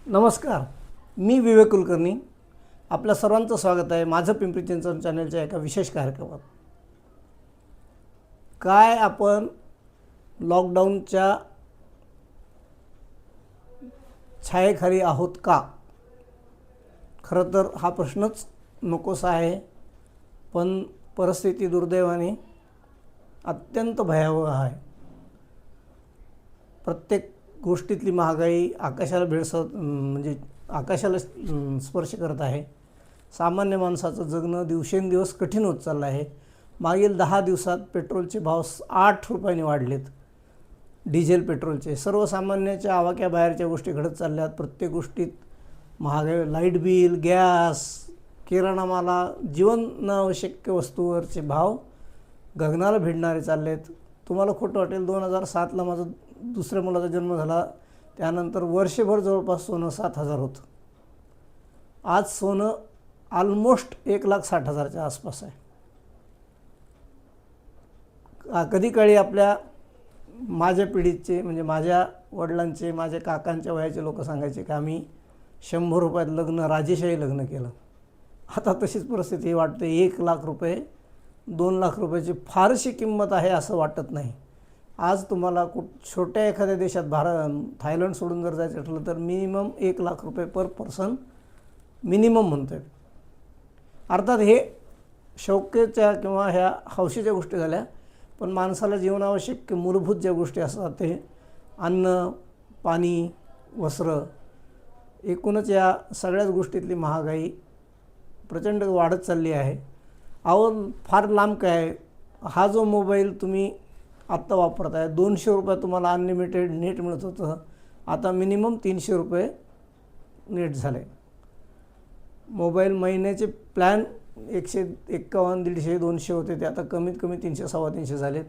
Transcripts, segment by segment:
नमस्कार, मी विवेक कुलकर्णी. आपल्या सर्वांचं स्वागत आहे माझं पिंपरी चिंचवड चॅनलच्या एका विशेष कार्यक्रमात. काय आपण लॉकडाऊनच्या छायेखाली आहोत का? खरं तर हा प्रश्नच नकोसा आहे, पण परिस्थिती दुर्दैवाने अत्यंत भयावह आहे. प्रत्येक गोष्टीतली महागाई आकाशाला स्पर्श करत आहे. सामान्य माणसाचं जगणं दिवसेंदिवस कठीण होत चाललं आहे. मागील 10 दिवसात पेट्रोलचे भाव 8 रुपयांनी वाढलेत. डिझेल पेट्रोलचे सर्वसामान्याच्या आवाक्या बाहेरच्या गोष्टी घडत चालल्यात. प्रत्येक गोष्टीत महागाई, लाईट बिल, गॅस, किराणा माला, जीवनावश्यक वस्तूवरचे भाव गगनाला भिडणारे चाललेत. तुम्हाला खोटं वाटेल, 2007ला माझा दुसऱ्या मुलाचा जन्म झाला. त्यानंतर वर्षभर जवळपास सोनं 7,000 होतं. आज सोनं ऑलमोस्ट 1,60,000च्या आसपास आहे. कधी काळी माझ्या पिढीचे, म्हणजे माझ्या वडिलांचे, माझ्या काकांच्या वयाचे लोक सांगायचे की आम्ही 100 रुपयात लग्न, राजेशाही लग्न केलं. आता तशीच परिस्थिती वाटते. 1,00,000 रुपये, 2,00,000 रुपयाची फारशी किंमत आहे असं वाटत नाही. आज तुम्हाला छोट्या एखाद्या देशात, थायलंड सोडून जर जायचं ठरलं तर मिनिमम 1,00,000 रुपये पर पर्सन मिनिमम म्हणतो आहे. अर्थात हे शौकेच्या किंवा ह्या हौशीच्या गोष्टी झाल्या, पण माणसाला जीवनावश्यक मूलभूत ज्या गोष्टी असतात ते अन्न, पाणी, वस्त्र, एकूणच या सगळ्याच गोष्टीतली महागाई प्रचंड वाढत चालली आहे. फार लांब काय, हा जो मोबाईल तुम्ही आत्ता वापरत आहे, 200 रुपये तुम्हाला अनलिमिटेड नेट मिळत होतं, आता मिनिमम 300 रुपये नेट झाले. मोबाईल महिन्याचे प्लॅन 151, 150, 200 होते, ते आता कमीत कमी 300, 350 झालेत.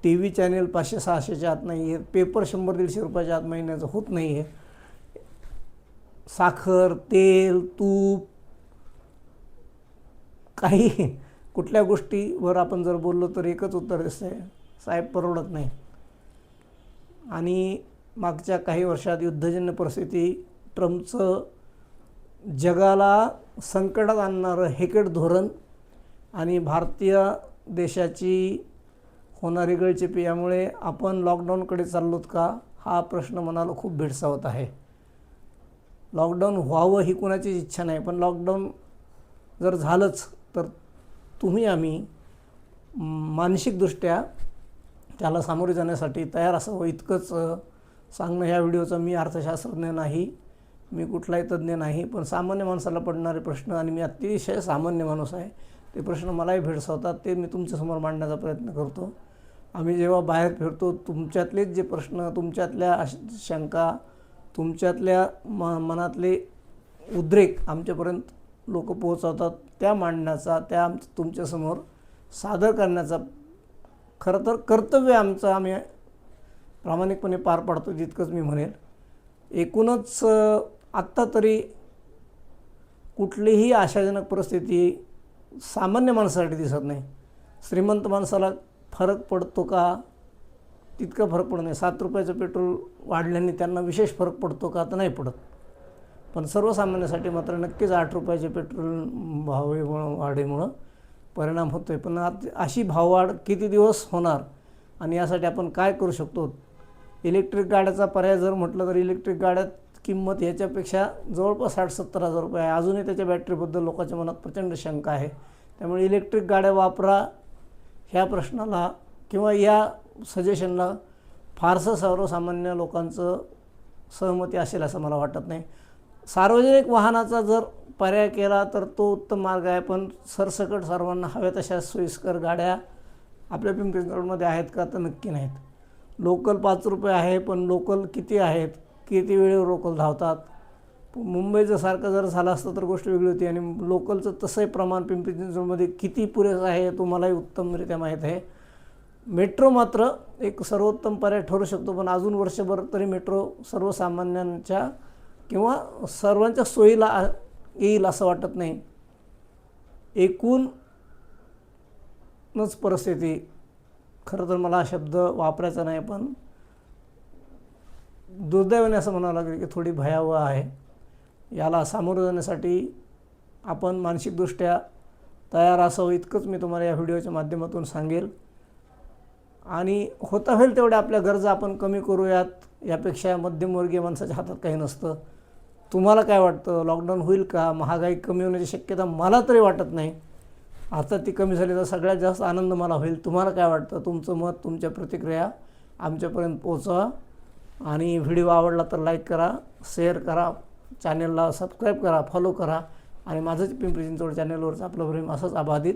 टी व्ही चॅनेल 500, 600च्या आत नाही आहे. पेपर 100, 150 रुपयाच्या आत महिन्याचं होत नाही आहे. साखर, तेल, तूप, काही कुठल्या गोष्टीवर आपण जर बोललो तर एकच उत्तर दिसतं आहे, साहेब परवडत नाही. आणि मागच्या काही वर्षात युद्धजन्य परिस्थिती, ट्रम्पचं जगाला संकटात आणणारं हेकेट धोरण आणि भारतीय देशाची होणारी गळचेपी, यामुळे आपण लॉकडाऊनकडे चाललोत का हा प्रश्न मनाला खूप भेडसावत आहे. लॉकडाऊन व्हावं ही कुणाचीच इच्छा नाही, पण लॉकडाऊन जर झालंच तर आम्ही मानसिकदृष्ट्या त्याला सामोरे जाण्यासाठी तयार असावं, इतकंच सांगणं ह्या व्हिडिओचं. मी अर्थशास्त्रज्ञ नाही, मी कुठलाही तज्ज्ञ नाही, पण सामान्य माणसाला पडणारे प्रश्न, आणि मी अतिशय सामान्य माणूस आहे, ते प्रश्न मलाही भेडसावतात, ते मी तुमच्यासमोर मांडण्याचा प्रयत्न करतो. आम्ही जेव्हा बाहेर फिरतो, तुमच्यातलेच जे प्रश्न, तुमच्यातल्या शंका, तुमच्यातल्या मनातले उद्रेक आमच्यापर्यंत लोक पोहोचवतात, त्या मांडण्याचा, त्या तुमच्यासमोर सादर करण्याचा खरं तर कर्तव्य आमचं आम्ही प्रामाणिकपणे पार पाडतो, जितकंच मी म्हणेल. एकूणच आत्ता तरी कुठलीही आशाजनक परिस्थिती सामान्य माणसासाठी दिसत नाही. श्रीमंत माणसाला फरक पडतो का? तितका फरक पडत नाही. 7 रुपयाचं पेट्रोल वाढल्याने त्यांना विशेष फरक पडतो का? तर नाही पडत. पण सर्वसामान्यासाठी मात्र नक्कीच 8 रुपयाचे पेट्रोल वाढीमुळं परिणाम होतो आहे. पण अशी भाववाढ किती दिवस होणार आणि यासाठी आपण काय करू शकतो? इलेक्ट्रिक गाड्याचा पर्याय जर म्हटलं तर इलेक्ट्रिक गाड्यात किंमत याच्यापेक्षा जवळपास 60-70 हजार रुपये आहे. अजूनही त्याच्या बॅटरीबद्दल लोकांच्या मनात प्रचंड शंका आहे. त्यामुळे इलेक्ट्रिक गाड्या वापरा ह्या प्रश्नाला किंवा या सजेशनला फारसं सर्वसामान्य लोकांचं सहमती असेल असं मला वाटत नाही. सार्वजनिक वाहनाचा जर पर्याय केला तर तो उत्तम मार्ग आहे, पण सरसकट सर्वांना हव्या तशा सोयीस्कर गाड्या आपल्या पिंपरी चिंचवडमध्ये आहेत का? तर नक्की नाहीत. लोकल 5 रुपये आहे, पण लोकल किती आहेत, किती वेळेवर लोकल धावतात? मुंबईचं सारखं जर झालं असतं तर गोष्ट वेगळी होती. आणि लोकलचं तसंही प्रमाण पिंपरी चिंचवडमध्ये किती पुरेसं आहे तुम्हालाही उत्तमरित्या माहीत आहे. मेट्रो मात्र एक सर्वोत्तम पर्याय ठरू शकतो, पण अजून वर्षभर तरी मेट्रो सर्वसामान्यांच्या किंवा सर्वांच्या सोयीला येईल असं वाटत नाही. एकूणच परिस्थिती, खरं तर मला शब्द वापरायचा नाही, पण दुर्दैवाने असं म्हणावं लागेल की थोडी भयावह आहे. याला सामोरं जाण्यासाठी आपण मानसिकदृष्ट्या तयार असावं, इतकंच मी तुम्हाला या व्हिडिओच्या माध्यमातून सांगेल. आणि होता होईल तेवढ्या आपल्या गरजा आपण कमी करूयात. यापेक्षा मध्यमवर्गीय माणसाच्या हातात काही नसतं. तुम्हाला काय वाटतं, लॉकडाऊन होईल का? महागाई कमी होण्याची शक्यता मला तरी वाटत नाही. आता ती कमी झाली तर सगळ्यात जास्त आनंद मला होईल. तुम्हाला काय वाटतं? तुमचं मत, तुमच्या प्रतिक्रिया आमच्यापर्यंत पोहोचवा. आणि व्हिडिओ आवडला तर लाईक करा, शेअर करा, चॅनलला सबस्क्राईब करा, फॉलो करा. आणि माझंच पिंपरी चिंचवड चॅनलवरचं आपलं प्रेम असंच अबाधित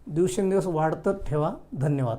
दिवसेंदिवस वाढतच ठेवा. धन्यवाद.